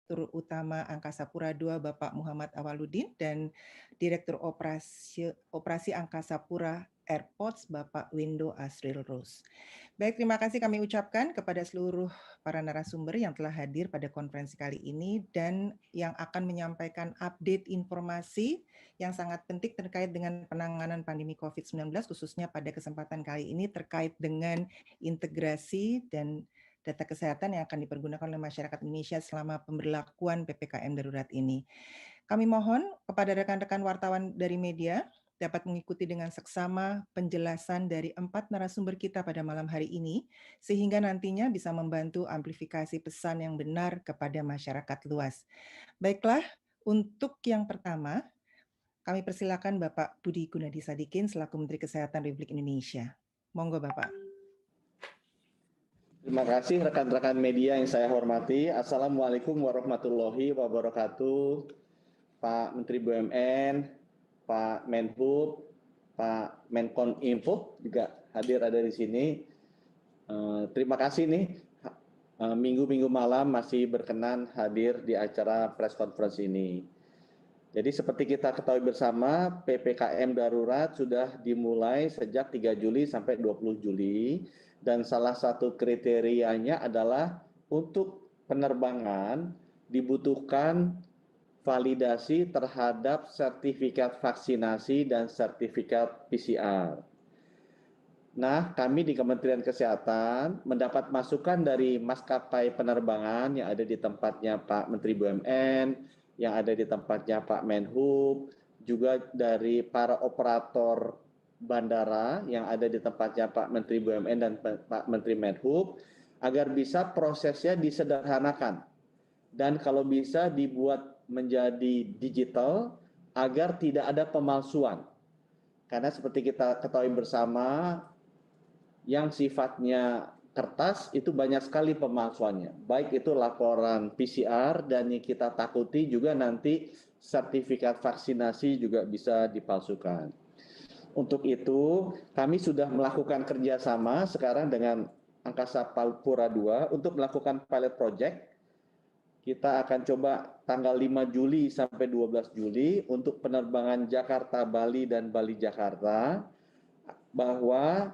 Direktur Utama Angkasa Pura II Bapak Muhammad Awaludin dan Direktur Operasi Angkasa Pura Airports Bapak Windo Asril Rose. Baik, terima kasih kami ucapkan kepada seluruh para narasumber yang telah hadir pada konferensi kali ini dan yang akan menyampaikan update informasi yang sangat penting terkait dengan penanganan pandemi COVID-19, khususnya pada kesempatan kali ini terkait dengan integrasi dan data kesehatan yang akan dipergunakan oleh masyarakat Indonesia selama pemberlakuan PPKM darurat ini. Kami mohon kepada rekan-rekan wartawan dari media dapat mengikuti dengan seksama penjelasan dari 4 narasumber kita pada malam hari ini, sehingga nantinya bisa membantu amplifikasi pesan yang benar kepada masyarakat luas. Baiklah, untuk yang pertama, kami persilakan Bapak Budi Gunadi Sadikin selaku Menteri Kesehatan Republik Indonesia. Monggo Bapak. Terima kasih rekan-rekan media yang saya hormati. Assalamualaikum warahmatullahi wabarakatuh. Pak Menteri BUMN, Pak Menhub, Pak Menkominfo juga hadir ada di sini. Terima kasih nih, minggu-minggu malam masih berkenan hadir di acara press conference ini. Jadi seperti kita ketahui bersama, PPKM darurat sudah dimulai sejak 3 Juli sampai 20 Juli. Dan salah satu kriterianya adalah untuk penerbangan dibutuhkan validasi terhadap sertifikat vaksinasi dan sertifikat PCR. Nah, kami di Kementerian Kesehatan mendapat masukan dari maskapai penerbangan yang ada di tempatnya Pak Menteri BUMN, yang ada di tempatnya Pak Menhub, juga dari para operator bandara yang ada di tempatnya Pak Menteri BUMN dan Pak Menteri Menhub, agar bisa prosesnya disederhanakan dan kalau bisa dibuat menjadi digital agar tidak ada pemalsuan. Karena seperti kita ketahui bersama, yang sifatnya kertas itu banyak sekali pemalsuannya. Baik itu laporan PCR dan yang kita takuti juga nanti sertifikat vaksinasi juga bisa dipalsukan. Untuk itu, kami sudah melakukan kerjasama sekarang dengan Angkasa Pura II untuk melakukan pilot project. Kita akan coba tanggal 5 Juli sampai 12 Juli untuk penerbangan Jakarta-Bali dan Bali-Jakarta, bahwa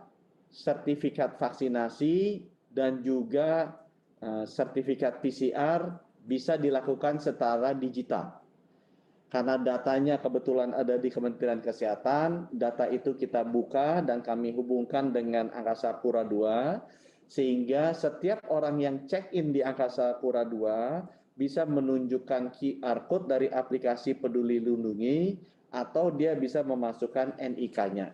sertifikat vaksinasi dan juga sertifikat PCR bisa dilakukan secara digital. Karena datanya kebetulan ada di Kementerian Kesehatan, data itu kita buka dan kami hubungkan dengan Angkasa Pura II, sehingga setiap orang yang check-in di Angkasa Pura II bisa menunjukkan QR Code dari aplikasi Peduli Lindungi, atau dia bisa memasukkan NIK-nya.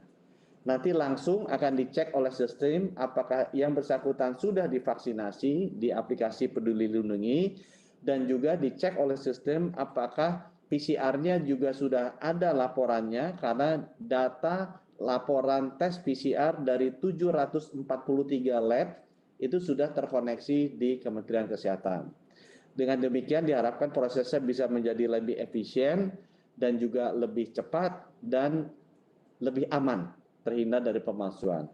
Nanti langsung akan dicek oleh sistem apakah yang bersangkutan sudah divaksinasi di aplikasi Peduli Lindungi, dan juga dicek oleh sistem apakah PCR-nya juga sudah ada laporannya, karena data laporan tes PCR dari 743 lab itu sudah terkoneksi di Kementerian Kesehatan. Dengan demikian diharapkan prosesnya bisa menjadi lebih efisien dan juga lebih cepat dan lebih aman, terhindar dari pemalsuan.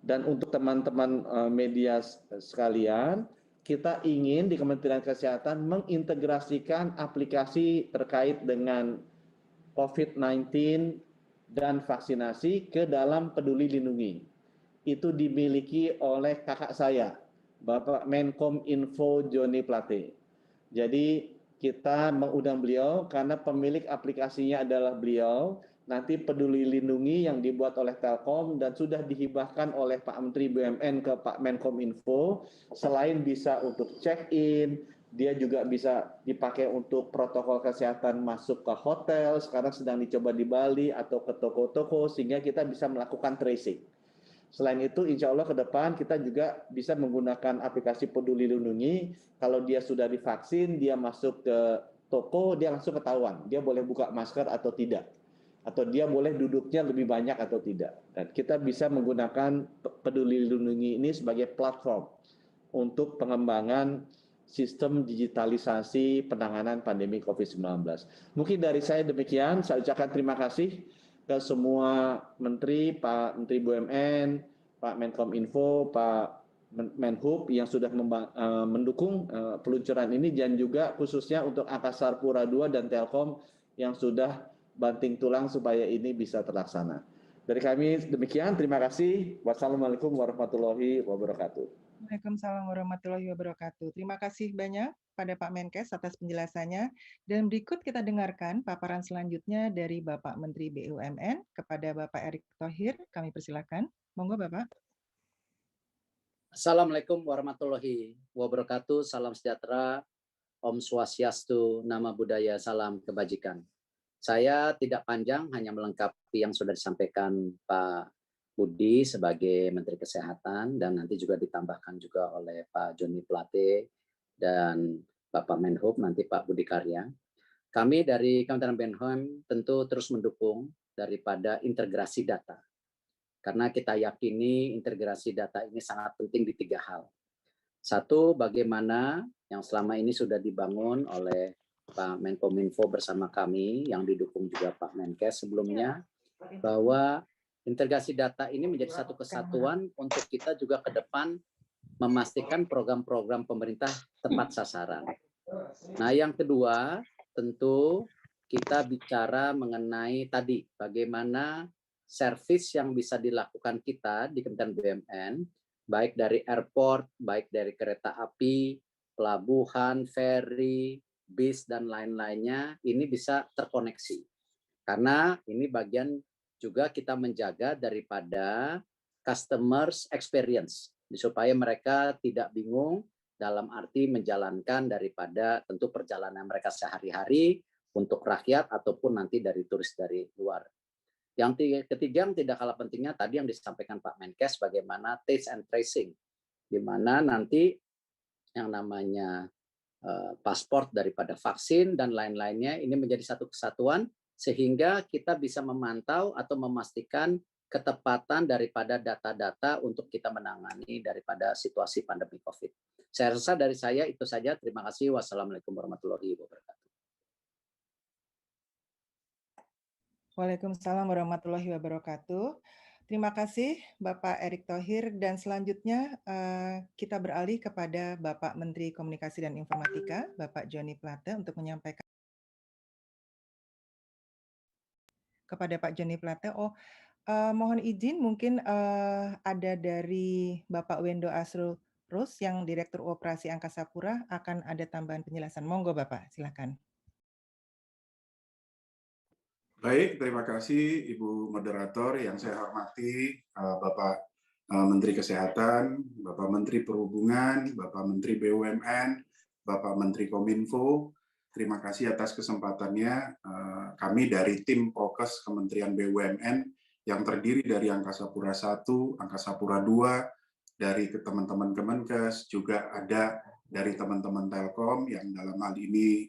Dan untuk teman-teman media sekalian, kita ingin di Kementerian Kesehatan mengintegrasikan aplikasi terkait dengan COVID-19 dan vaksinasi ke dalam Peduli Lindungi. Itu dimiliki oleh kakak saya, Bapak Menkominfo Joni Plate. Jadi kita mengundang beliau karena pemilik aplikasinya adalah beliau. Nanti Peduli Lindungi yang dibuat oleh Telkom dan sudah dihibahkan oleh Pak Menteri BUMN ke Pak Menkominfo, selain bisa untuk check-in, dia juga bisa dipakai untuk protokol kesehatan masuk ke hotel, sekarang sedang dicoba di Bali atau ke toko-toko, sehingga kita bisa melakukan tracing. Selain itu, insya Allah ke depan kita juga bisa menggunakan aplikasi Peduli Lindungi. Kalau dia sudah divaksin, dia masuk ke toko, dia langsung ketahuan, dia boleh buka masker atau tidak, atau dia boleh duduknya lebih banyak atau tidak. Dan kita bisa menggunakan Peduli Lindungi ini sebagai platform untuk pengembangan sistem digitalisasi penanganan pandemi COVID-19. Mungkin dari saya demikian, saya ucapkan terima kasih ke semua menteri, Pak Menteri BUMN, Pak Menkominfo, Pak Menhub yang sudah mendukung peluncuran ini, dan juga khususnya untuk Angkasa Pura II dan Telkom yang sudah banting tulang supaya ini bisa terlaksana. Dari kami demikian, terima kasih. Wassalamualaikum warahmatullahi wabarakatuh. Waalaikumsalam warahmatullahi wabarakatuh. Terima kasih banyak pada Pak Menkes atas penjelasannya. Dan berikut kita dengarkan paparan selanjutnya dari Bapak Menteri BUMN kepada Bapak Erick Thohir. Kami persilakan. Monggo Bapak. Assalamualaikum warahmatullahi wabarakatuh. Salam sejahtera, Om Swastiastu, Nama Budaya, Salam Kebajikan. Saya tidak panjang, hanya melengkapi yang sudah disampaikan Pak Budi sebagai Menteri Kesehatan, dan nanti juga ditambahkan juga oleh Pak Joni Plate dan Bapak Menhub, nanti Pak Budi Karya. Kami dari Kementerian BUMN tentu terus mendukung daripada integrasi data. Karena kita yakini integrasi data ini sangat penting di 3 hal. Satu, bagaimana yang selama ini sudah dibangun oleh Pak Menkominfo bersama kami, yang didukung juga Pak Menkes sebelumnya, bahwa integrasi data ini menjadi satu kesatuan untuk kita juga ke depan memastikan program-program pemerintah tepat sasaran. Nah, yang kedua, tentu kita bicara mengenai tadi, bagaimana servis yang bisa dilakukan kita di Kementerian BUMN, baik dari airport, baik dari kereta api, pelabuhan, ferry, bis, dan lain-lainnya, ini bisa terkoneksi. Karena ini bagian juga kita menjaga daripada customers experience, supaya mereka tidak bingung dalam arti menjalankan daripada tentu perjalanan mereka sehari-hari untuk rakyat ataupun nanti dari turis dari luar. Yang ketiga, yang tidak kalah pentingnya tadi yang disampaikan Pak Menkes, bagaimana taste and tracing, di mana nanti yang namanya paspor daripada vaksin dan lain-lainnya ini menjadi satu kesatuan, sehingga kita bisa memantau atau memastikan ketepatan daripada data-data untuk kita menangani daripada situasi pandemi COVID. Saya rasa dari saya itu saja. Terima kasih. Wassalamualaikum warahmatullahi wabarakatuh. Waalaikumsalam warahmatullahi wabarakatuh. Terima kasih Bapak Erick Thohir, dan selanjutnya kita beralih kepada Bapak Menteri Komunikasi dan Informatika, Bapak Joni Plate, untuk menyampaikan kepada Pak Joni Plate. Mohon izin, mungkin ada dari Bapak Wendo Asrul Rus yang Direktur Operasi Angkasa Pura akan ada tambahan penjelasan. Monggo Bapak, silakan. Baik, terima kasih Ibu Moderator yang saya hormati, Bapak Menteri Kesehatan, Bapak Menteri Perhubungan, Bapak Menteri BUMN, Bapak Menteri Kominfo. Terima kasih atas kesempatannya. Kami dari tim Prokes Kementerian BUMN yang terdiri dari Angkasa Pura I, Angkasa Pura II, dari teman-teman Kemenkes, juga ada dari teman-teman Telkom yang dalam hal ini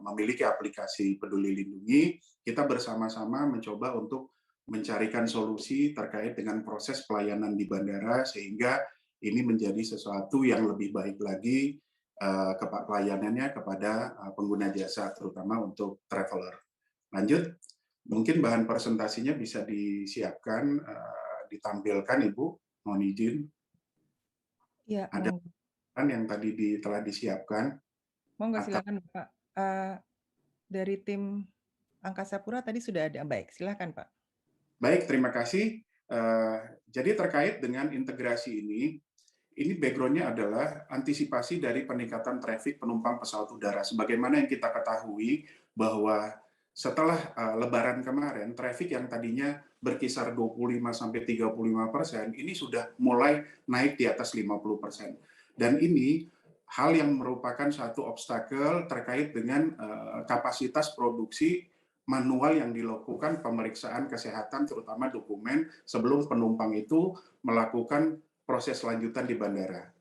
memiliki aplikasi Peduli Lindungi. Kita bersama-sama mencoba untuk mencarikan solusi terkait dengan proses pelayanan di bandara, sehingga ini menjadi sesuatu yang lebih baik lagi pelayanannya kepada pengguna jasa, terutama untuk traveler. Lanjut, mungkin bahan presentasinya bisa disiapkan, ditampilkan Ibu, mohon izin. Ya, ada kan yang tadi telah disiapkan. Monggo silakan Pak. Dari tim Angkasa Pura tadi sudah ada. Baik, silakan Pak. Baik, terima kasih. Jadi terkait dengan integrasi ini background-nya adalah antisipasi dari peningkatan traffic penumpang pesawat udara. Sebagaimana yang kita ketahui bahwa setelah Lebaran kemarin, traffic yang tadinya berkisar 25-35%, ini sudah mulai naik di atas 50%. Dan ini hal yang merupakan satu obstacle terkait dengan kapasitas produksi manual yang dilakukan pemeriksaan kesehatan, terutama dokumen, sebelum penumpang itu melakukan proses lanjutan di bandara.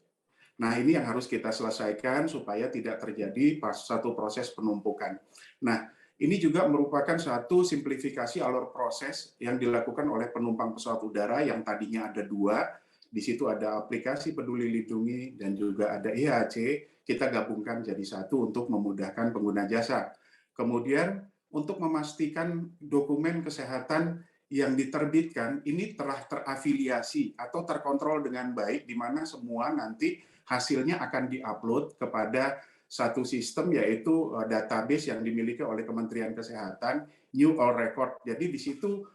Nah, ini yang harus kita selesaikan supaya tidak terjadi satu proses penumpukan. Nah, ini juga merupakan satu simplifikasi alur proses yang dilakukan oleh penumpang pesawat udara yang tadinya ada 2. Di situ ada aplikasi Peduli Lindungi dan juga ada IHC. Kita gabungkan jadi satu untuk memudahkan pengguna jasa. Kemudian untuk memastikan dokumen kesehatan yang diterbitkan ini telah terafiliasi atau terkontrol dengan baik, di mana semua nanti hasilnya akan diupload kepada satu sistem, yaitu database yang dimiliki oleh Kementerian Kesehatan, New All Record. Jadi di situ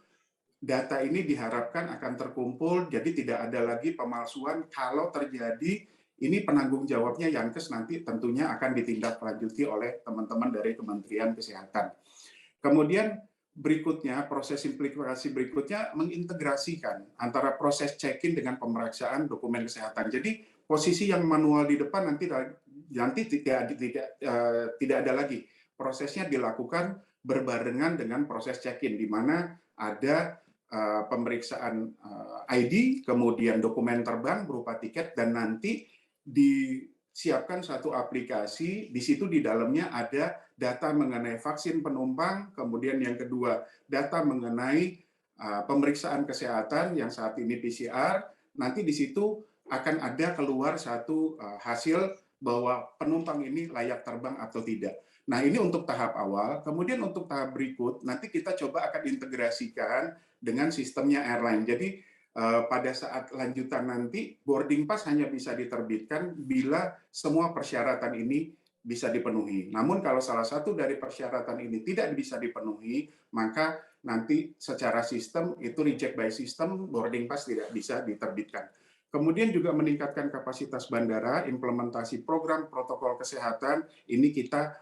data ini diharapkan akan terkumpul, jadi tidak ada lagi pemalsuan. Kalau terjadi, ini penanggung jawabnya Yankes nanti tentunya akan ditindaklanjuti oleh teman-teman dari Kementerian Kesehatan. Kemudian berikutnya, proses simplifikasi berikutnya mengintegrasikan antara proses check-in dengan pemeriksaan dokumen kesehatan. Jadi posisi yang manual di depan nanti tidak ada lagi. Prosesnya dilakukan berbarengan dengan proses check-in, di mana ada pemeriksaan ID, kemudian dokumen terbang berupa tiket, dan nanti disiapkan satu aplikasi. Di situ di dalamnya ada data mengenai vaksin penumpang, kemudian yang kedua data mengenai pemeriksaan kesehatan yang saat ini PCR. Nanti di situ akan ada keluar satu hasil bahwa penumpang ini layak terbang atau tidak. Nah, ini untuk tahap awal. Kemudian untuk tahap berikut, nanti kita coba akan integrasikan dengan sistemnya airline. Jadi pada saat lanjutan nanti, boarding pass hanya bisa diterbitkan bila semua persyaratan ini bisa dipenuhi. Namun kalau salah satu dari persyaratan ini tidak bisa dipenuhi, maka nanti secara sistem itu reject by system, boarding pass tidak bisa diterbitkan. Kemudian juga meningkatkan kapasitas bandara, implementasi program protokol kesehatan, ini kita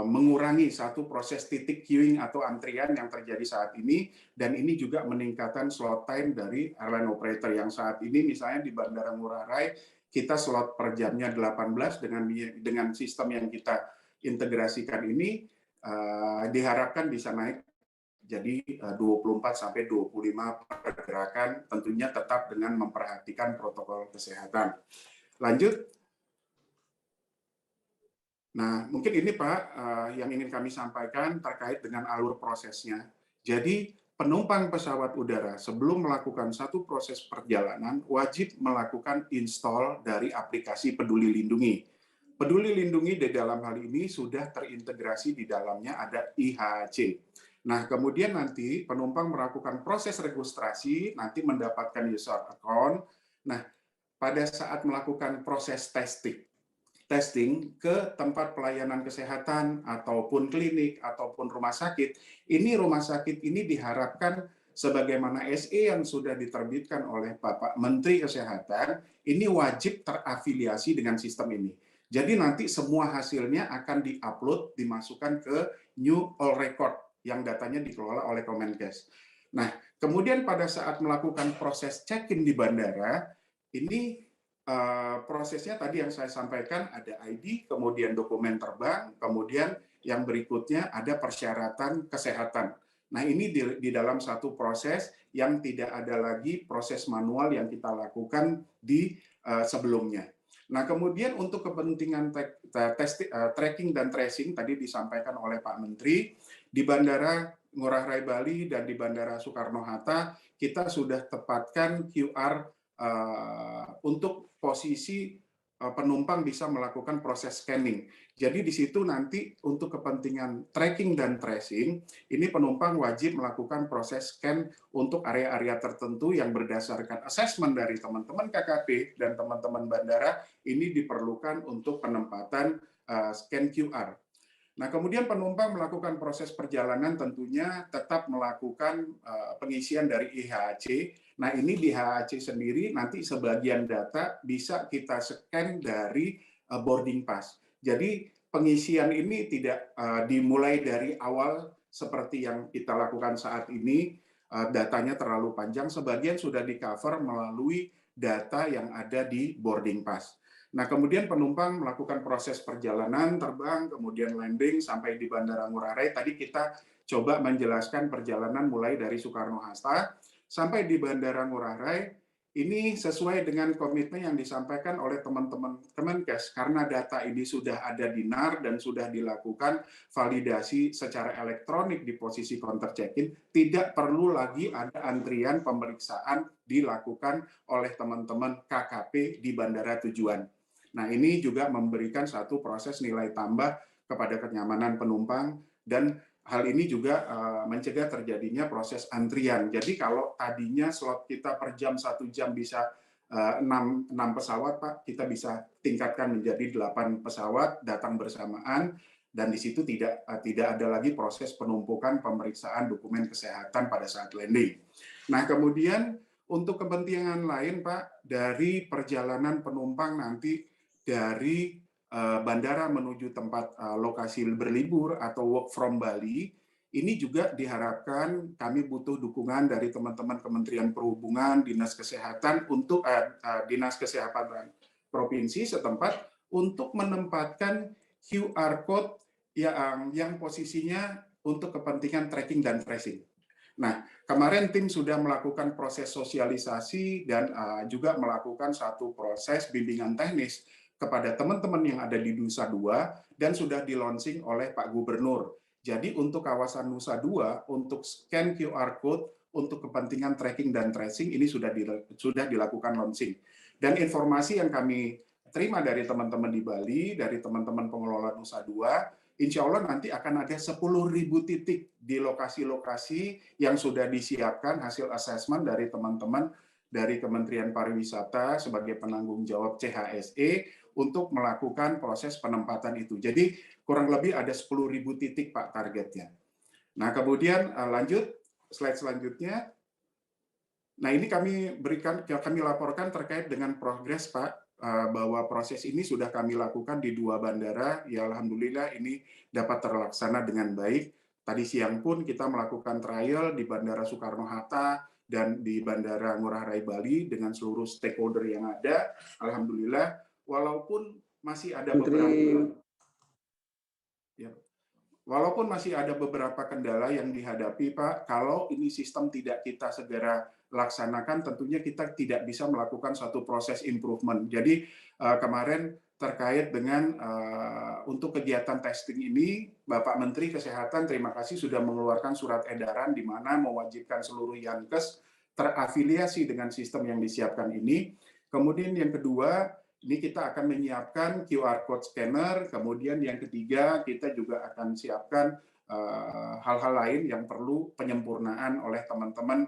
mengurangi satu proses titik queuing atau antrian yang terjadi saat ini, dan ini juga meningkatkan slot time dari airline operator yang saat ini misalnya di Bandara Ngurah Rai kita slot per jamnya 18, dengan sistem yang kita integrasikan ini diharapkan bisa naik jadi 24 sampai 25 pergerakan, tentunya tetap dengan memperhatikan protokol kesehatan. Lanjut. Nah, mungkin ini Pak yang ingin kami sampaikan terkait dengan alur prosesnya. Jadi penumpang pesawat udara sebelum melakukan satu proses perjalanan wajib melakukan install dari aplikasi Peduli Lindungi. Peduli Lindungi di dalam hal ini sudah terintegrasi, di dalamnya ada IHC. Nah, kemudian nanti penumpang melakukan proses registrasi, nanti mendapatkan user account. Nah, pada saat melakukan proses testing ke tempat pelayanan kesehatan ataupun klinik ataupun rumah sakit ini diharapkan sebagaimana SE yang sudah diterbitkan oleh Bapak Menteri Kesehatan ini wajib terafiliasi dengan sistem ini. Jadi nanti semua hasilnya akan diupload, dimasukkan ke New All Record yang datanya dikelola oleh Kemenkes. Nah, kemudian pada saat melakukan proses check-in di bandara, ini prosesnya tadi yang saya sampaikan ada ID, kemudian dokumen terbang, kemudian yang berikutnya ada persyaratan kesehatan. Nah, ini di dalam satu proses yang tidak ada lagi proses manual yang kita lakukan di sebelumnya. Nah, kemudian untuk kepentingan tracking dan tracing tadi disampaikan oleh Pak Menteri, di Bandara Ngurah Rai Bali dan di Bandara Soekarno-Hatta kita sudah tepatkan QR untuk posisi penumpang bisa melakukan proses scanning. Jadi di situ nanti untuk kepentingan tracking dan tracing, ini penumpang wajib melakukan proses scan untuk area-area tertentu yang berdasarkan assessment dari teman-teman KKP dan teman-teman bandara, ini diperlukan untuk penempatan scan QR. Nah, kemudian penumpang melakukan proses perjalanan tentunya tetap melakukan pengisian dari IHC. Nah, ini di IHC sendiri nanti sebagian data bisa kita scan dari boarding pass. Jadi pengisian ini tidak dimulai dari awal seperti yang kita lakukan saat ini, datanya terlalu panjang, sebagian sudah di-cover melalui data yang ada di boarding pass. Nah, kemudian penumpang melakukan proses perjalanan, terbang, kemudian landing sampai di Bandara Ngurah Rai. Tadi kita coba menjelaskan perjalanan mulai dari Soekarno-Hatta sampai di Bandara Ngurah Rai. Ini sesuai dengan komitmen yang disampaikan oleh teman-teman Kemenkes, karena data ini sudah ada di NAR dan sudah dilakukan validasi secara elektronik di posisi counter check-in, tidak perlu lagi ada antrian pemeriksaan dilakukan oleh teman-teman KKP di bandara tujuan. Nah, ini juga memberikan satu proses nilai tambah kepada kenyamanan penumpang dan hal ini juga mencegah terjadinya proses antrian. Jadi kalau tadinya slot kita per jam 1 jam bisa 6 pesawat, Pak, kita bisa tingkatkan menjadi 8 pesawat datang bersamaan, dan di situ tidak ada lagi proses penumpukan pemeriksaan dokumen kesehatan pada saat landing. Nah, kemudian untuk kepentingan lain, Pak, dari perjalanan penumpang nanti dari bandara menuju tempat lokasi berlibur atau work from Bali, ini juga diharapkan kami butuh dukungan dari teman-teman Kementerian Perhubungan, Dinas Kesehatan untuk Dinas Kesehatan Provinsi setempat untuk menempatkan QR code yang posisinya untuk kepentingan tracking dan tracing. Nah, kemarin tim sudah melakukan proses sosialisasi dan juga melakukan satu proses bimbingan teknis kepada teman-teman yang ada di Nusa Dua dan sudah di-launching oleh Pak Gubernur. Jadi untuk kawasan Nusa Dua, untuk scan QR code untuk kepentingan tracking dan tracing ini sudah dilakukan launching. Dan informasi yang kami terima dari teman-teman di Bali, dari teman-teman pengelola Nusa Dua, insya Allah nanti akan ada 10.000 titik di lokasi-lokasi yang sudah disiapkan hasil assessment dari teman-teman dari Kementerian Pariwisata sebagai penanggung jawab CHSE untuk melakukan proses penempatan itu. Jadi kurang lebih ada 10.000 titik, Pak, targetnya. Nah, kemudian lanjut, slide selanjutnya. Nah, ini kami laporkan terkait dengan progres, Pak, bahwa proses ini sudah kami lakukan di 2 bandara. Ya, alhamdulillah ini dapat terlaksana dengan baik. Tadi siang pun kita melakukan trial di Bandara Soekarno-Hatta dan di Bandara Ngurah Rai Bali dengan seluruh stakeholder yang ada. Alhamdulillah, walaupun masih ada beberapa kendala yang dihadapi, Pak, kalau ini sistem tidak kita segera laksanakan, tentunya kita tidak bisa melakukan satu proses improvement. Jadi kemarin terkait dengan untuk kegiatan testing ini, Bapak Menteri Kesehatan terima kasih sudah mengeluarkan surat edaran di mana mewajibkan seluruh Yankes terafiliasi dengan sistem yang disiapkan ini. Kemudian yang kedua, ini kita akan menyiapkan QR code scanner, kemudian yang ketiga kita juga akan siapkan hal-hal lain yang perlu penyempurnaan oleh teman-teman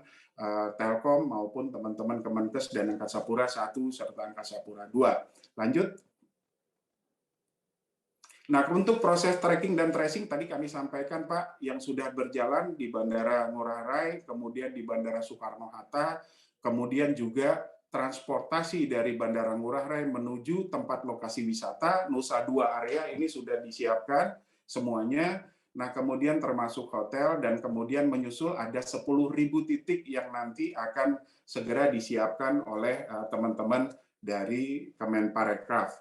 Telkom maupun teman-teman Kemenkes dan Angkasa Pura I serta Angkasa Pura II. Lanjut. Nah, untuk proses tracking dan tracing tadi kami sampaikan, Pak, yang sudah berjalan di Bandara Ngurah Rai, kemudian di Bandara Soekarno-Hatta, kemudian juga transportasi dari Bandara Ngurah Rai menuju tempat lokasi wisata, Nusa Dua area ini sudah disiapkan semuanya. Nah, kemudian termasuk hotel dan kemudian menyusul ada 10.000 titik yang nanti akan segera disiapkan oleh teman-teman dari Kemenparekraf.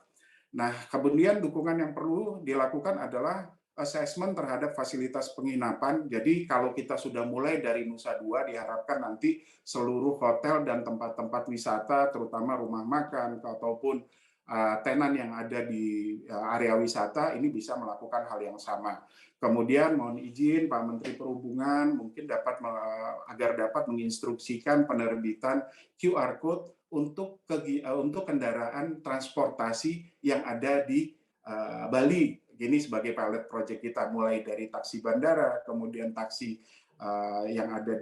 Nah, kemudian dukungan yang perlu dilakukan adalah assessment terhadap fasilitas penginapan. Jadi kalau kita sudah mulai dari Nusa Dua, diharapkan nanti seluruh hotel dan tempat-tempat wisata, terutama rumah makan ataupun tenan yang ada di area wisata, ini bisa melakukan hal yang sama. Kemudian mohon izin Pak Menteri Perhubungan mungkin agar dapat menginstruksikan penerbitan QR code untuk kendaraan transportasi yang ada di Bali. Ini sebagai pilot project kita, mulai dari taksi bandara, kemudian taksi yang ada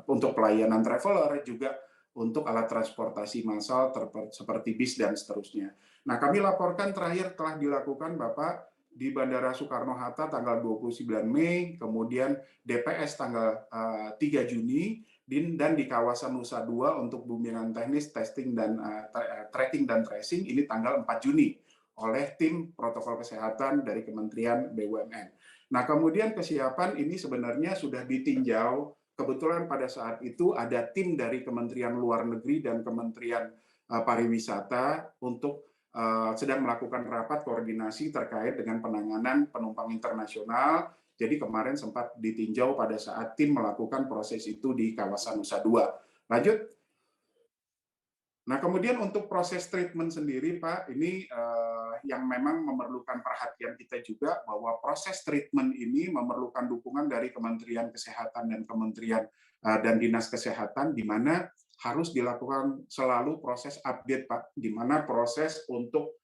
untuk pelayanan traveler, juga untuk alat transportasi massal seperti bis dan seterusnya. Nah, kami laporkan terakhir telah dilakukan, Bapak, di Bandara Soekarno-Hatta tanggal 29 Mei, kemudian DPS tanggal 3 Juni, dan di kawasan Nusa Dua untuk bimbingan teknis, testing, dan tracking dan tracing ini tanggal 4 Juni oleh tim protokol kesehatan dari Kementerian BUMN. Nah, kemudian kesiapan ini sebenarnya sudah ditinjau. Kebetulan pada saat itu ada tim dari Kementerian Luar Negeri dan Kementerian Pariwisata untuk sedang melakukan rapat koordinasi terkait dengan penanganan penumpang internasional. Jadi kemarin sempat ditinjau pada saat tim melakukan proses itu di kawasan Nusa Dua. Lanjut. Nah, kemudian untuk proses treatment sendiri, Pak, ini yang memang memerlukan perhatian kita juga, bahwa proses treatment ini memerlukan dukungan dari Kementerian Kesehatan dan Kementerian dan Dinas Kesehatan, di mana harus dilakukan selalu proses update, Pak, di mana proses untuk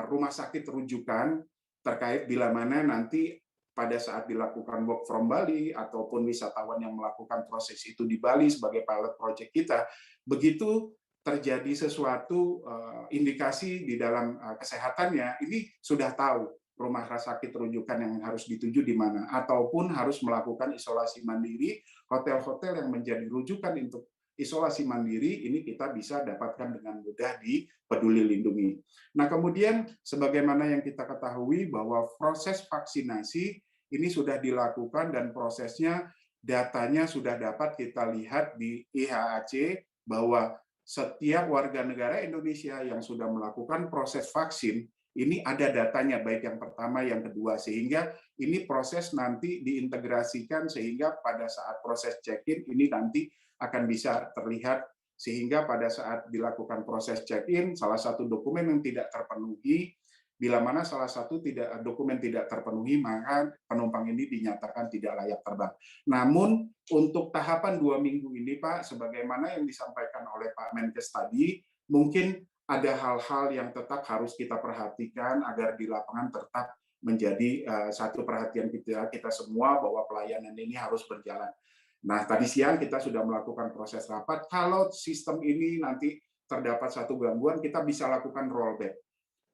rumah sakit rujukan terkait bila mana nanti pada saat dilakukan work from Bali ataupun wisatawan yang melakukan proses itu di Bali sebagai pilot project kita, begitu terjadi sesuatu indikasi di dalam kesehatannya, ini sudah tahu rumah sakit rujukan yang harus dituju di mana, ataupun harus melakukan isolasi mandiri. Hotel-hotel yang menjadi rujukan untuk isolasi mandiri ini kita bisa dapatkan dengan mudah di Peduli Lindungi. Nah, kemudian sebagaimana yang kita ketahui bahwa proses vaksinasi ini sudah dilakukan dan prosesnya, datanya sudah dapat kita lihat di IHAC bahwa setiap warga negara Indonesia yang sudah melakukan proses vaksin ini ada datanya, baik yang pertama, yang kedua, sehingga ini proses nanti diintegrasikan sehingga pada saat proses check-in ini nanti akan bisa terlihat, sehingga pada saat dilakukan proses check-in salah satu dokumen yang tidak terpenuhi, bila mana salah satu dokumen tidak terpenuhi, maka penumpang ini dinyatakan tidak layak terbang. Namun untuk tahapan 2 minggu ini, Pak, sebagaimana yang disampaikan oleh Pak Menkes tadi, mungkin ada hal-hal yang tetap harus kita perhatikan agar di lapangan tetap menjadi satu perhatian kita semua bahwa pelayanan ini harus berjalan. Nah, tadi siang kita sudah melakukan proses rapat. Kalau sistem ini nanti terdapat satu gangguan, kita bisa lakukan rollback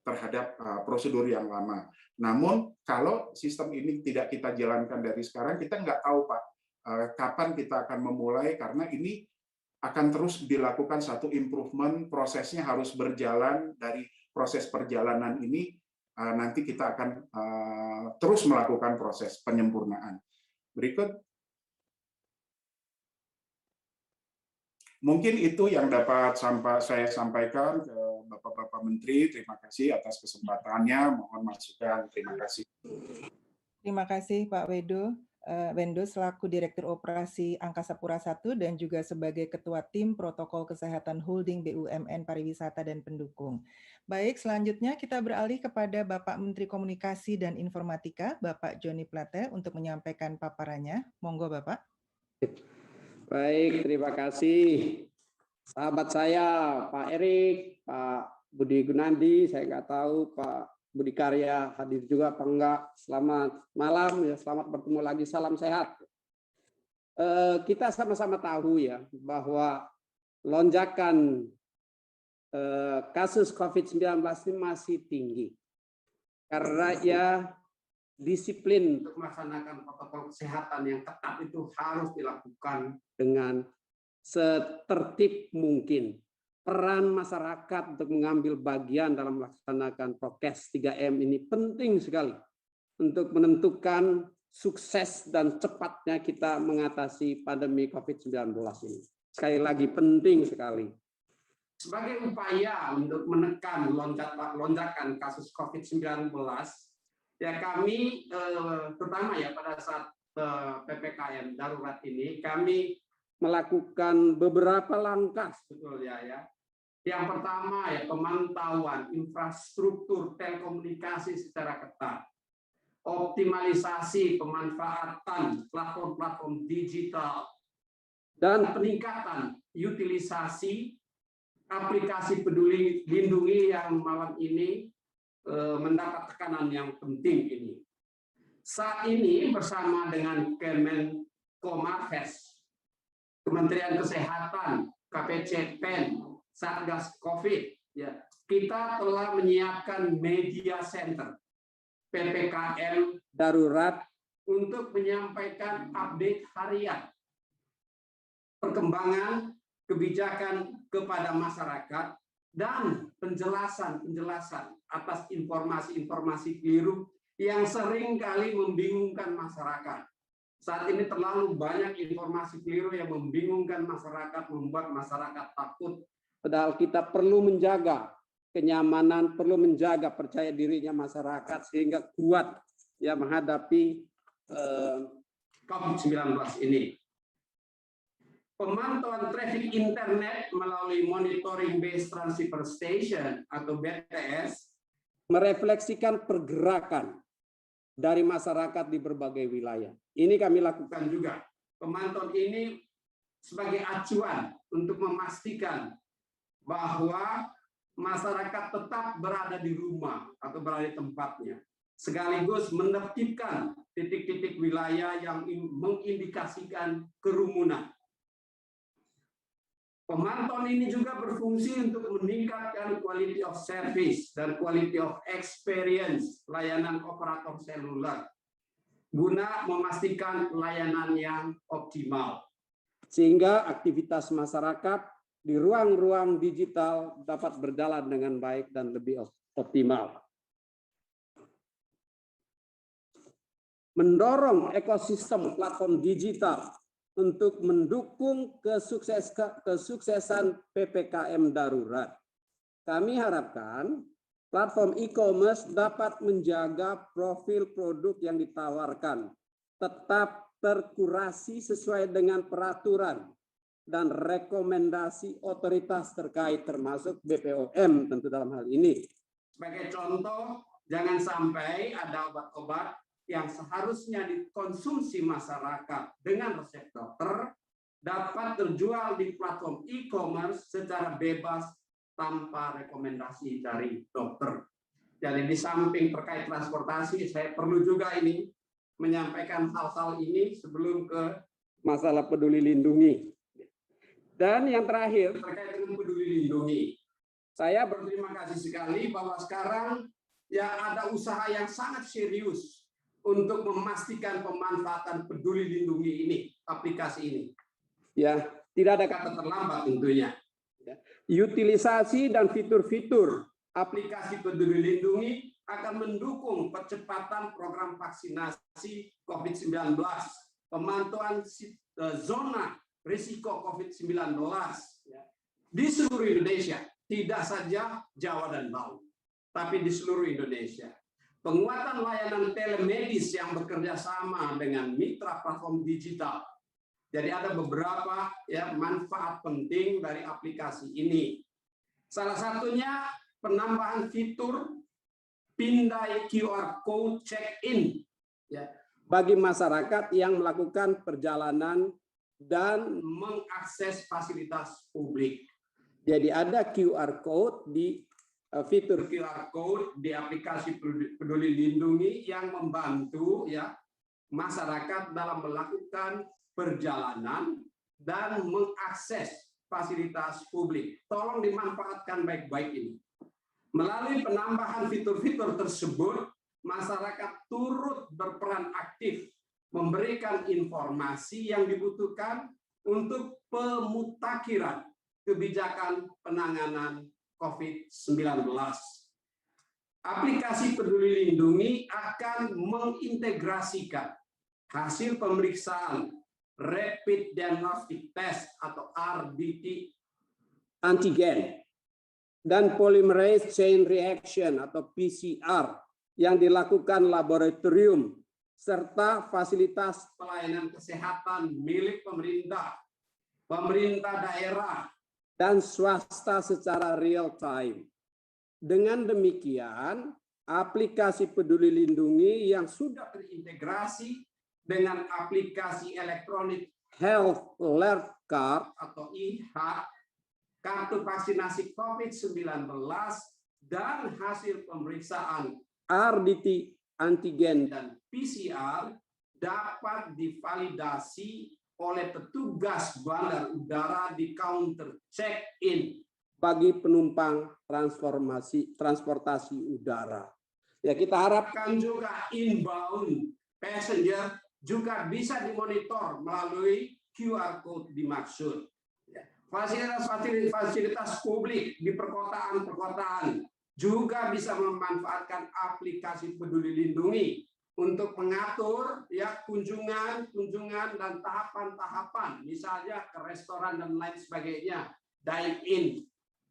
terhadap prosedur yang lama. Namun, kalau sistem ini tidak kita jalankan dari sekarang, kita nggak tahu, Pak, kapan kita akan memulai, karena ini akan terus dilakukan satu improvement, prosesnya harus berjalan. Dari proses perjalanan ini, nanti kita akan terus melakukan proses penyempurnaan. Berikut. Mungkin itu yang dapat saya sampaikan ke Bapak-Bapak Menteri. Terima kasih atas kesempatannya. Mohon masukan. Terima kasih. Terima kasih Pak Wendo selaku Direktur Operasi Angkasa Pura I dan juga sebagai Ketua Tim Protokol Kesehatan Holding BUMN Pariwisata dan Pendukung. Baik, selanjutnya kita beralih kepada Bapak Menteri Komunikasi dan Informatika, Bapak Joni Plate, untuk menyampaikan paparannya. Monggo Bapak. Baik, terima kasih. Sahabat saya, Pak Erik, Pak Budi Gunandi, saya nggak tahu Pak Budi Karya hadir juga apa enggak. Selamat malam, ya, selamat bertemu lagi, salam sehat. Kita sama-sama tahu ya bahwa lonjakan kasus COVID-19 ini masih tinggi. Karena ya disiplin untuk melaksanakan protokol kesehatan yang ketat itu harus dilakukan dengan setertib mungkin. Peran masyarakat untuk mengambil bagian dalam melaksanakan prokes 3M ini penting sekali untuk menentukan sukses dan cepatnya kita mengatasi pandemi COVID-19 ini. Sekali lagi penting sekali. Sebagai upaya untuk menekan lonjakan kasus COVID-19, ya kami terutama ya pada saat PPKM darurat ini kami melakukan beberapa langkah sebetulnya ya. Yang pertama ya pemantauan infrastruktur telekomunikasi secara ketat, optimalisasi pemanfaatan platform-platform digital, dan peningkatan utilisasi aplikasi Peduli Lindungi yang malam ini mendapat tekanan yang penting ini. Saat ini bersama dengan Kemenkomarves, Kementerian Kesehatan, KPCPEN, Satgas COVID, ya, kita telah menyiapkan media center PPKM darurat untuk menyampaikan update harian perkembangan kebijakan kepada masyarakat dan penjelasan atas informasi-informasi keliru yang sering kali membingungkan masyarakat. Saat ini terlalu banyak informasi keliru yang membingungkan masyarakat, membuat masyarakat takut. Padahal kita perlu menjaga kenyamanan, perlu menjaga percaya dirinya masyarakat sehingga kuat ya menghadapi COVID-19 ini. Pemantauan traffic internet melalui Monitoring Based Transceiver Station atau BTS merefleksikan pergerakan dari masyarakat di berbagai wilayah. Ini kami lakukan juga. Pemantauan ini sebagai acuan untuk memastikan bahwa masyarakat tetap berada di rumah atau berada di tempatnya. sekaligus menertibkan titik-titik wilayah yang mengindikasikan kerumunan. Pemantauan ini juga berfungsi untuk meningkatkan quality of service dan quality of experience layanan operator seluler, guna memastikan layanan yang optimal. Sehingga aktivitas masyarakat di ruang-ruang digital dapat berjalan dengan baik dan lebih optimal. Mendorong ekosistem platform digital untuk mendukung kesuksesan PPKM darurat. Kami harapkan platform e-commerce dapat menjaga profil produk yang ditawarkan tetap terkurasi sesuai dengan peraturan dan rekomendasi otoritas terkait termasuk BPOM tentu dalam hal ini. Sebagai contoh, jangan sampai ada obat-obat yang seharusnya dikonsumsi masyarakat dengan resep dokter dapat terjual di platform e-commerce secara bebas tanpa rekomendasi dari dokter. Jadi di samping terkait transportasi, saya perlu juga ini menyampaikan hal-hal ini sebelum ke masalah peduli lindungi. Dan yang terakhir terkait dengan peduli lindungi, saya berterima kasih sekali bahwa sekarang ya ada usaha yang sangat serius untuk memastikan pemanfaatan peduli lindungi ini, aplikasi ini. Ya, tidak ada kata terlambat tentunya. Utilisasi dan fitur-fitur aplikasi peduli lindungi akan mendukung percepatan program vaksinasi COVID-19, pemantauan zona risiko COVID-19 di seluruh Indonesia, tidak saja Jawa dan Bali, tapi di seluruh Indonesia. Penguatan layanan telemedis yang bekerja sama dengan mitra platform digital. Jadi ada beberapa ya manfaat penting dari aplikasi ini. Salah satunya penambahan fitur pindai QR code check-in ya, bagi masyarakat yang melakukan perjalanan dan mengakses fasilitas publik. Jadi ada QR code di fitur QR code di aplikasi Peduli Lindungi yang membantu ya masyarakat dalam melakukan perjalanan dan mengakses fasilitas publik. Tolong dimanfaatkan baik-baik ini. Melalui penambahan fitur-fitur tersebut, masyarakat turut berperan aktif memberikan informasi yang dibutuhkan untuk pemutakhiran kebijakan penanganan COVID-19. Aplikasi Peduli Lindungi akan mengintegrasikan hasil pemeriksaan Rapid Diagnostic Test atau RDT antigen dan Polymerase Chain Reaction atau PCR yang dilakukan laboratorium serta fasilitas pelayanan kesehatan milik pemerintah, pemerintah daerah, dan swasta secara real time. Dengan demikian, aplikasi Peduli Lindungi yang sudah terintegrasi dengan aplikasi Electronic Health Alert Card atau IH, kartu vaksinasi COVID-19, dan hasil pemeriksaan RDT antigen dan PCR dapat divalidasi oleh petugas bandar udara di counter check-in bagi penumpang transportasi udara. Ya, kita harapkan juga inbound passenger juga bisa dimonitor melalui QR code dimaksud. Fasilitas publik di perkotaan juga bisa memanfaatkan aplikasi Peduli Lindungi untuk mengatur ya kunjungan dan tahapan-tahapan, misalnya ke restoran dan lain sebagainya, dine in.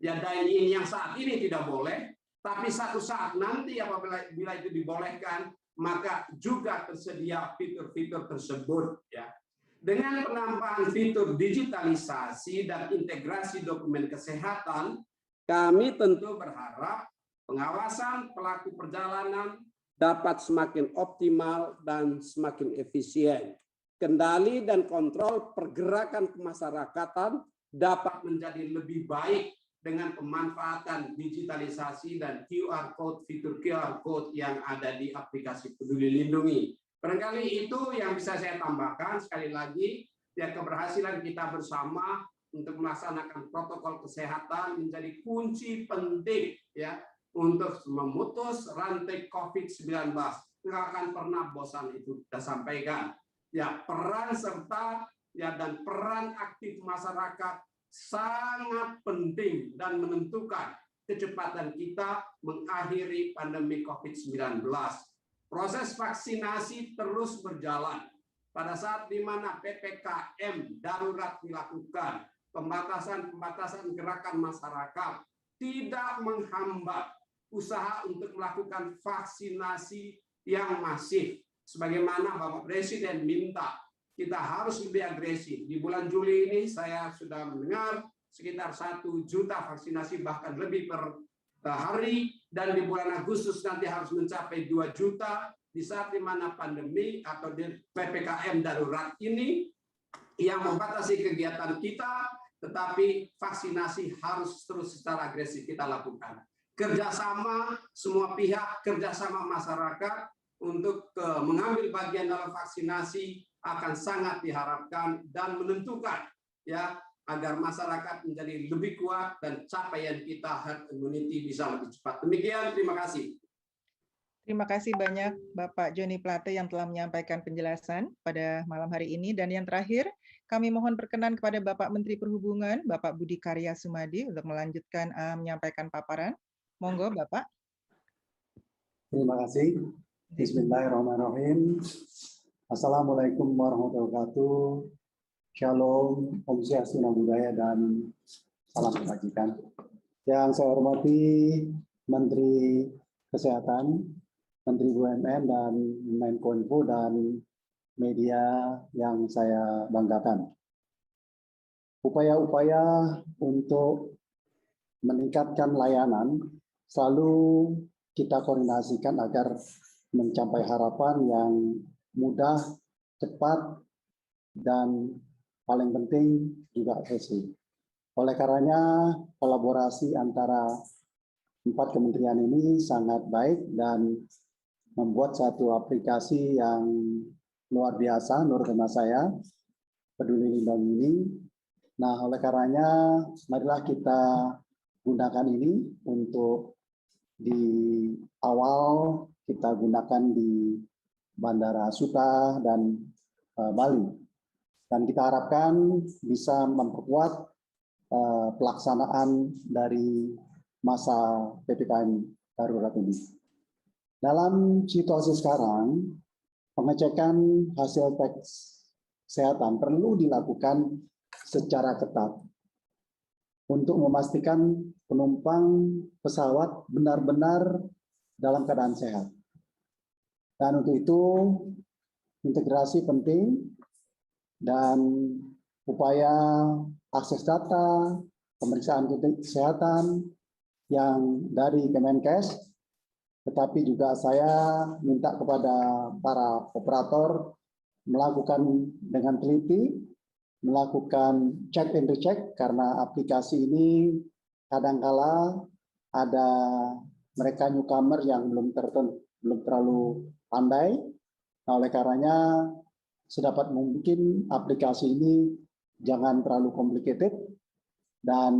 Ya dine in yang saat ini tidak boleh, tapi satu saat nanti apabila itu dibolehkan, maka juga tersedia fitur-fitur tersebut ya. Dengan penambahan fitur digitalisasi dan integrasi dokumen kesehatan, kami tentu berharap pengawasan pelaku perjalanan dapat semakin optimal dan semakin efisien. Kendali dan kontrol pergerakan kemasyarakatan dapat menjadi lebih baik dengan pemanfaatan digitalisasi dan QR code, fitur QR code yang ada di aplikasi Peduli Lindungi. Barangkali itu yang bisa saya tambahkan. Sekali lagi, ya, keberhasilan kita bersama untuk melaksanakan protokol kesehatan menjadi kunci penting ya untuk memutus rantai COVID-19. Nggak akan pernah bosan, itu kita sampaikan. Ya, peran serta ya dan peran aktif masyarakat sangat penting dan menentukan kecepatan kita mengakhiri pandemi COVID-19. Proses vaksinasi terus berjalan. Pada saat di mana PPKM darurat dilakukan, pembatasan-pembatasan gerakan masyarakat tidak menghambat usaha untuk melakukan vaksinasi yang masif. Sebagaimana Bapak Presiden minta, kita harus lebih agresif. Di bulan Juli ini saya sudah mendengar sekitar 1 juta vaksinasi, bahkan lebih per hari, dan di bulan Agustus nanti harus mencapai 2 juta di saat di mana pandemi atau di PPKM darurat ini yang membatasi kegiatan kita, tetapi vaksinasi harus terus secara agresif kita lakukan. Kerjasama semua pihak, kerjasama masyarakat untuk mengambil bagian dalam vaksinasi akan sangat diharapkan dan menentukan ya agar masyarakat menjadi lebih kuat dan capaian kita herd immunity bisa lebih cepat. Demikian, terima kasih. Terima kasih banyak Bapak Joni Plate yang telah menyampaikan penjelasan pada malam hari ini. Dan yang terakhir, kami mohon berkenan kepada Bapak Menteri Perhubungan, Bapak Budi Karya Sumadi, untuk melanjutkan menyampaikan paparan. Monggo, Bapak. Terima kasih. Bismillahirrahmanirrahim. Assalamualaikum warahmatullahi wabarakatuh. Shalom, Om Swastiastu, Namo Buddhaya, dan salam kebajikan. Yang saya hormati Menteri Kesehatan, Menteri BUMN, dan Menkominfo, dan media yang saya banggakan. Upaya-upaya untuk meningkatkan layanan selalu kita koordinasikan agar mencapai harapan yang mudah, cepat, dan paling penting juga efisien. Oleh karenanya, kolaborasi antara 4 kementerian ini sangat baik dan membuat satu aplikasi yang luar biasa menurut hemat saya, Peduli Lindungi ini. Nah, oleh karenanya, marilah kita gunakan ini untuk di awal kita gunakan di Bandara Suta dan Bali. Dan kita harapkan bisa memperkuat pelaksanaan dari masa PPKM darurat ini. Dalam situasi sekarang, pengecekan hasil tes kesehatan perlu dilakukan secara ketat untuk memastikan penumpang pesawat benar-benar dalam keadaan sehat. Dan untuk itu, integrasi penting dan upaya akses data, pemeriksaan kesehatan yang dari Kemenkes, tetapi juga saya minta kepada para operator melakukan dengan teliti, melakukan check and recheck, karena aplikasi ini kadangkala ada mereka newcomer yang belum terlalu pandai. Nah, oleh karenanya sedapat mungkin aplikasi ini jangan terlalu complicated, dan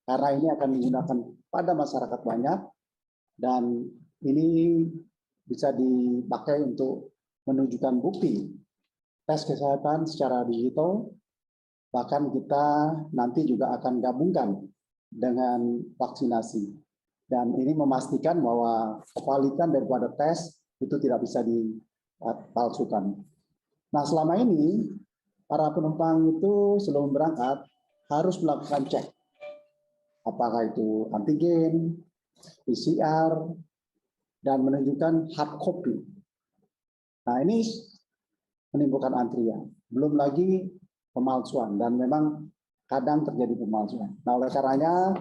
karena ini akan digunakan pada masyarakat banyak, dan ini bisa dipakai untuk menunjukkan bukti tes kesehatan secara digital. Bahkan kita nanti juga akan gabungkan dengan vaksinasi. Dan ini memastikan bahwa kevalidan daripada tes itu tidak bisa dipalsukan. Nah, selama ini para penumpang itu sebelum berangkat harus melakukan cek. Apakah itu antigen, PCR, dan menunjukkan hard copy. Nah, ini menimbulkan antrian. Belum lagi pemalsuan, dan memang kadang terjadi pemalsuan. Nah, oleh karenanya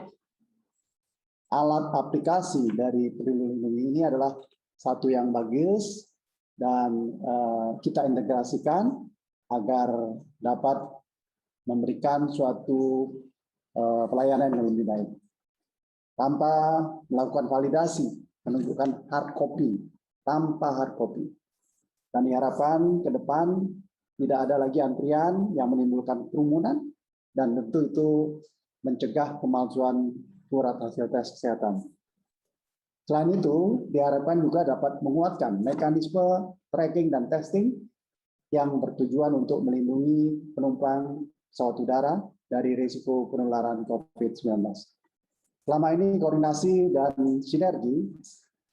alat aplikasi dari Peduli Lindungi ini adalah satu yang bagus, dan kita integrasikan agar dapat memberikan suatu pelayanan yang lebih baik. tanpa melakukan validasi, menunjukkan hard copy, tanpa hard copy. Dan diharapkan ke depan tidak ada lagi antrian yang menimbulkan kerumunan, dan tentu itu mencegah pemalsuan surat hasil tes kesehatan. Selain itu, diharapkan juga dapat menguatkan mekanisme tracking dan testing yang bertujuan untuk melindungi penumpang pesawat udara dari risiko penularan COVID-19. Selama ini koordinasi dan sinergi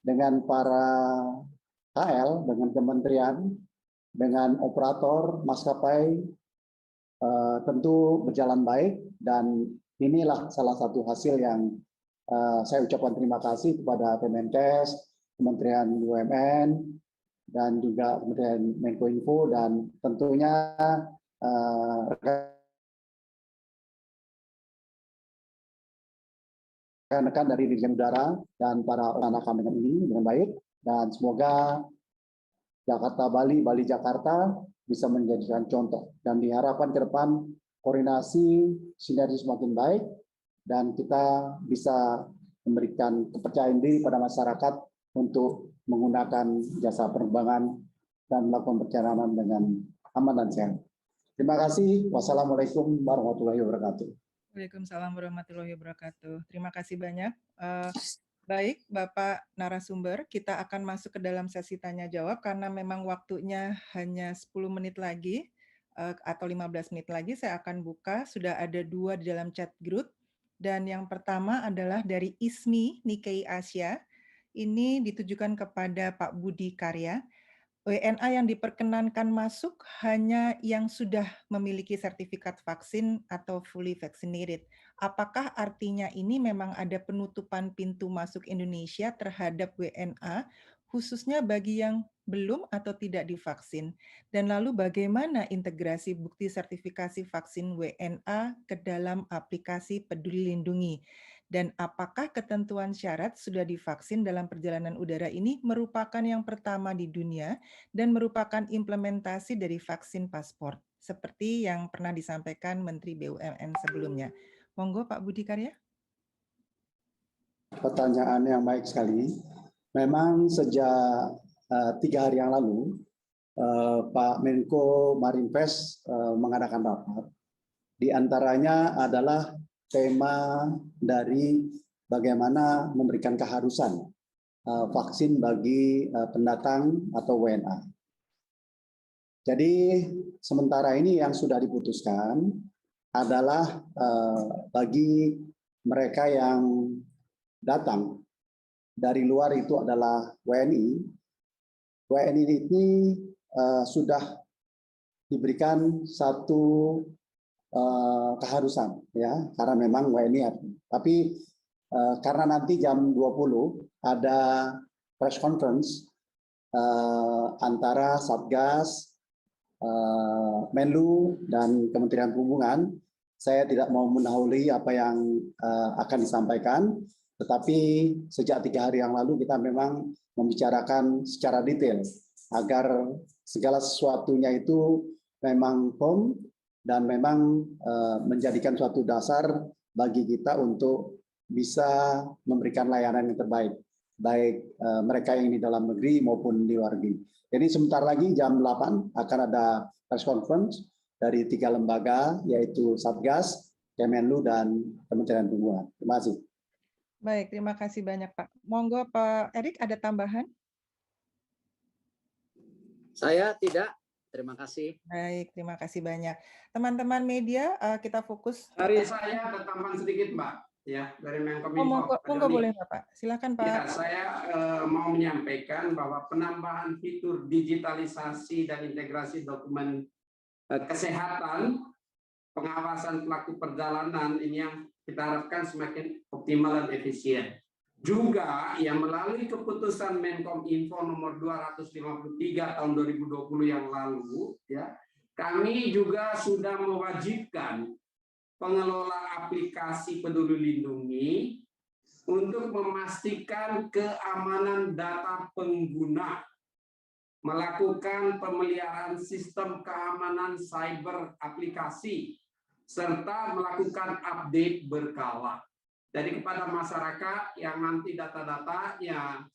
dengan para KL, dengan kementerian, dengan operator maskapai tentu berjalan baik, dan inilah salah satu hasil yang saya ucapkan terima kasih kepada Kemenkes, Kementerian BUMN, dan juga Kementerian Menkominfo, dan tentunya rekan-rekan dari Dirjen Udara dan para rekan dengan ini dengan baik, dan semoga Jakarta Bali, Bali Jakarta bisa menjadikan contoh, dan diharapkan ke depan koordinasi sinergi semakin baik dan kita bisa memberikan kepercayaan diri pada masyarakat untuk menggunakan jasa penerbangan dan melakukan perjalanan dengan aman dan sehat. Terima kasih. Wassalamualaikum warahmatullahi wabarakatuh. Waalaikumsalam warahmatullahi wabarakatuh. Terima kasih banyak. Baik, Bapak narasumber, kita akan masuk ke dalam sesi tanya jawab karena memang waktunya hanya 10 menit lagi atau 15 menit lagi. Saya akan buka, sudah ada 2 di dalam chat group. Dan yang pertama adalah dari ISMI Nikkei Asia. Ini ditujukan kepada Pak Budi Karya. WNA yang diperkenankan masuk hanya yang sudah memiliki sertifikat vaksin atau fully vaccinated. Apakah artinya ini memang ada penutupan pintu masuk Indonesia terhadap WNA, khususnya bagi yang belum atau tidak divaksin? Dan lalu bagaimana integrasi bukti sertifikasi vaksin WNA ke dalam aplikasi Peduli Lindungi? Dan apakah ketentuan syarat sudah divaksin dalam perjalanan udara ini merupakan yang pertama di dunia dan merupakan implementasi dari vaksin paspor, seperti yang pernah disampaikan Menteri BUMN sebelumnya. Monggo Pak Budi Karya. Pertanyaan yang baik sekali. Memang sejak 3 hari yang lalu, Pak Menko Marinvest mengadakan rapat. Di antaranya adalah tema dari bagaimana memberikan keharusan vaksin bagi pendatang atau WNA. Jadi sementara ini yang sudah diputuskan adalah bagi mereka yang datang dari luar itu adalah WNI. WNI ini sudah diberikan satu keharusan, ya, karena memang WNI. Tapi karena nanti jam 20 ada press conference antara Satgas, Menlu, dan Kementerian Perhubungan, saya tidak mau mendahului apa yang akan disampaikan, tetapi sejak 3 hari yang lalu kita memang membicarakan secara detail agar segala sesuatunya itu memang firm dan memang menjadikan suatu dasar bagi kita untuk bisa memberikan layanan yang terbaik, baik mereka yang di dalam negeri maupun di luar negeri. Jadi sebentar lagi jam 8 akan ada press conference dari 3 lembaga, yaitu Satgas, Kemenlu, dan Kementerian Perhubungan. Terima kasih. Baik, terima kasih banyak Pak. Monggo Pak Erik, ada tambahan? Saya tidak. Terima kasih. Baik, terima kasih banyak. Teman-teman media, kita fokus. Dari saya ada tambahan sedikit, Mbak, ya, dari Menkominfo. Monggo boleh Bapak. Silakan Pak. Ya, saya mau menyampaikan bahwa penambahan fitur digitalisasi dan integrasi dokumen kesehatan, pengawasan pelaku perjalanan ini yang kita harapkan semakin optimal dan efisien. Juga yang melalui keputusan Menkominfo nomor 253 tahun 2020 yang lalu, ya, kami juga sudah mewajibkan pengelola aplikasi Peduli Lindungi untuk memastikan keamanan data pengguna, melakukan pemeliharaan sistem keamanan cyber aplikasi, serta melakukan update berkala. Jadi kepada masyarakat yang nanti data-datanya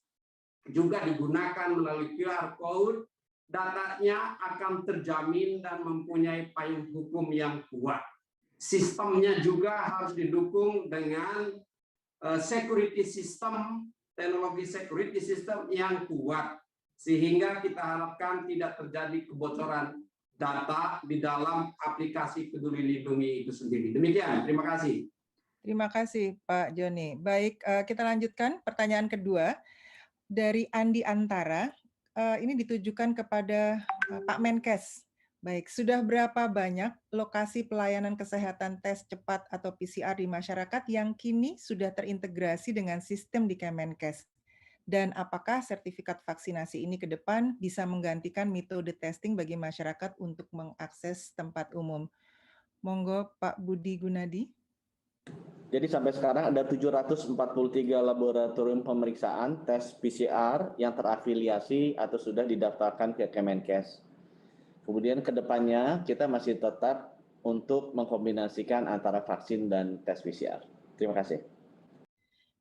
juga digunakan melalui QR Code, datanya akan terjamin dan mempunyai payung hukum yang kuat. Sistemnya juga harus didukung dengan security system, teknologi security system yang kuat, sehingga kita harapkan tidak terjadi kebocoran data di dalam aplikasi Peduli Lindungi itu sendiri. Demikian, terima kasih. Terima kasih Pak Joni. Baik, kita lanjutkan pertanyaan kedua dari Andi Antara. Ini ditujukan kepada Pak Menkes. Baik, sudah berapa banyak lokasi pelayanan kesehatan tes cepat atau PCR di masyarakat yang kini sudah terintegrasi dengan sistem di Kemenkes? Dan apakah sertifikat vaksinasi ini ke depan bisa menggantikan metode testing bagi masyarakat untuk mengakses tempat umum? Monggo Pak Budi Gunadi. Jadi sampai sekarang ada 743 laboratorium pemeriksaan tes PCR yang terafiliasi atau sudah didaftarkan ke Kemenkes. Kemudian ke depannya kita masih tetap untuk mengkombinasikan antara vaksin dan tes PCR. Terima kasih.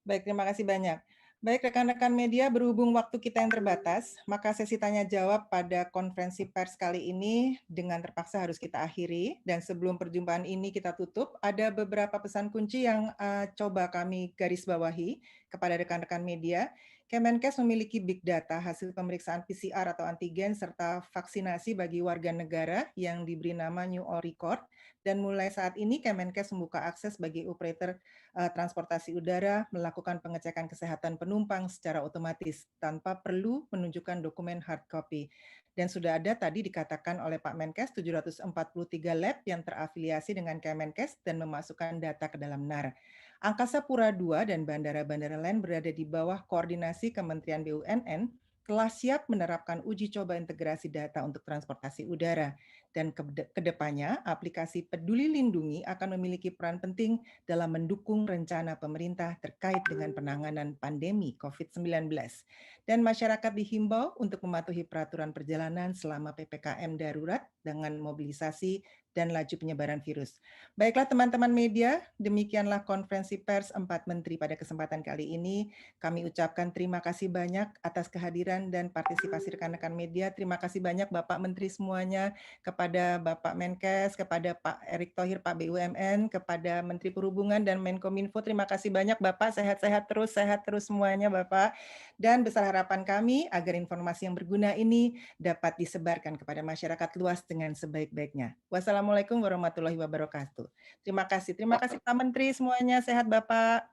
Baik, terima kasih banyak. Baik, rekan-rekan media, berhubung waktu kita yang terbatas, maka sesi tanya jawab pada konferensi pers kali ini dengan terpaksa harus kita akhiri. Dan sebelum perjumpaan ini kita tutup, ada beberapa pesan kunci yang coba kami garis bawahi kepada rekan-rekan media. Kemenkes memiliki big data hasil pemeriksaan PCR atau antigen serta vaksinasi bagi warga negara yang diberi nama New All Record. Dan mulai saat ini Kemenkes membuka akses bagi operator transportasi udara melakukan pengecekan kesehatan penumpang secara otomatis tanpa perlu menunjukkan dokumen hard copy. Dan sudah ada tadi dikatakan oleh Pak Menkes 743 lab yang terafiliasi dengan Kemenkes dan memasukkan data ke dalam NAR. Angkasa Pura II dan bandara-bandara lain berada di bawah koordinasi Kementerian BUMN telah siap menerapkan uji coba integrasi data untuk transportasi udara. Dan kedepannya, aplikasi Peduli Lindungi akan memiliki peran penting dalam mendukung rencana pemerintah terkait dengan penanganan pandemi COVID-19. Dan masyarakat dihimbau untuk mematuhi peraturan perjalanan selama PPKM darurat dengan mobilisasi dan laju penyebaran virus. Baiklah teman-teman media, demikianlah konferensi pers 4 menteri pada kesempatan kali ini. Kami ucapkan terima kasih banyak atas kehadiran dan partisipasi rekan-rekan media. Terima kasih banyak Bapak Menteri semuanya, kepada Bapak Menkes, kepada Pak Erick Thohir, Pak BUMN, kepada Menteri Perhubungan dan Menkominfo. Terima kasih banyak Bapak, sehat terus semuanya Bapak. Dan besar harapan kami agar informasi yang berguna ini dapat disebarkan kepada masyarakat luas dengan sebaik-baiknya. Wassalamualaikum warahmatullahi wabarakatuh. Terima kasih Pak Menteri semuanya, sehat Bapak.